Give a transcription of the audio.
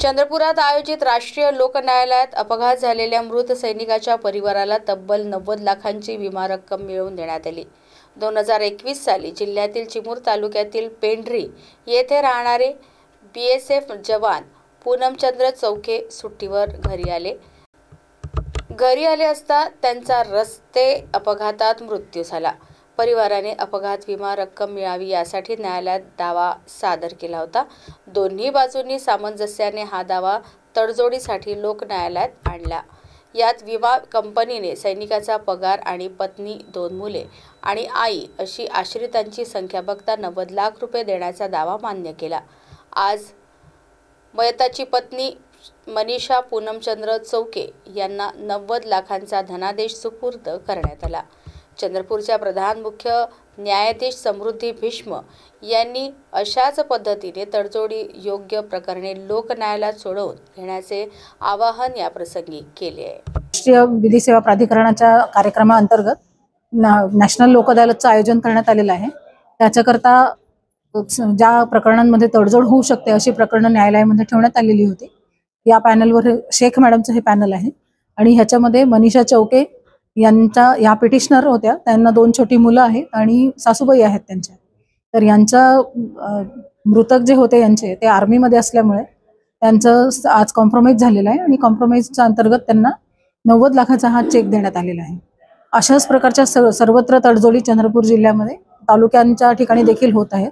चंद्रपुरात आयोजित राष्ट्रीय लोक न्यायालयात अपघात झालेल्या मृत सैनिकाच्या परिवाराला तब्बल 90 लाखांची विमा रक्कम मिळवून देण्यात आली। 2021 साली जिल्ह्यातील चिमूर तालुक्यातील पेंढरी येथे राहणारे BSF जवान पूनमचंद्र चौके सुट्टीवर घरी आले असता त्यांचा रस्ते अपघातात मृत्यू झाला। परिवाराने अपघात विमा रक्कम मिळावी यासाठी न्यायालयात दावा सादर केला होता। दोन्ही बाजूंनी सामंजस्याने हा दावा तडजोडीसाठी लोक न्यायालयात आणला। यात विमा कंपनीने सैनिकाचा पगार आणि पत्नी, 2 मुले आणि आई अशी आश्रितांची संख्या बघता 90 लाख रुपये देण्याचा दावा मान्य केला। आज मयताची पत्नी मनीषा पूनमचंद्र चौके यांना 90 लाखांचा धनादेश सुपूर्द करण्यात आला। चंद्रपूरच्या प्रधान मुख्य न्यायाधीश समृद्धी भीष्म यांनी अशाच पद्धतीने तडजोडी योग्य प्रकरणे लोक न्यायालयात सोडवून घेण्याचे आवाहन या प्रसंगी केले आहे। राष्ट्रीय विधी सेवा प्राधिकरणाच्या कार्यक्रमाअंतर्गत नॅशनल लोक अदालतचं आयोजन करण्यात आलेलं आहे। त्याच्याकरता ज्या प्रकरणांमध्ये तडजोड होऊ शकते अशी प्रकरणं न्यायालयामध्ये ठेवण्यात आलेली होती। या पॅनलवर शेख मॅडमचं हे पॅनल आहे आणि ह्याच्यामध्ये मनीषा चौके यांच्या या पिटिशनर होत्या। त्यांना 2 छोटी मुलं आहेत आणि सासूबाई आहेत त्यांच्या। तर यांचा मृतक जे होते यांचे ते आर्मीमध्ये असल्यामुळे त्यांचं आज कॉम्प्रोमाइज झालेलं आहे आणि कॉम्प्रोमाइजच्या अंतर्गत त्यांना 90 लाखाचा हा चेक देण्यात आलेला आहे। अशाच प्रकारच्या सर्वत्र तडजोडी चंद्रपूर जिल्ह्यामध्ये तालुक्यांच्या ठिकाणी देखील होत आहेत।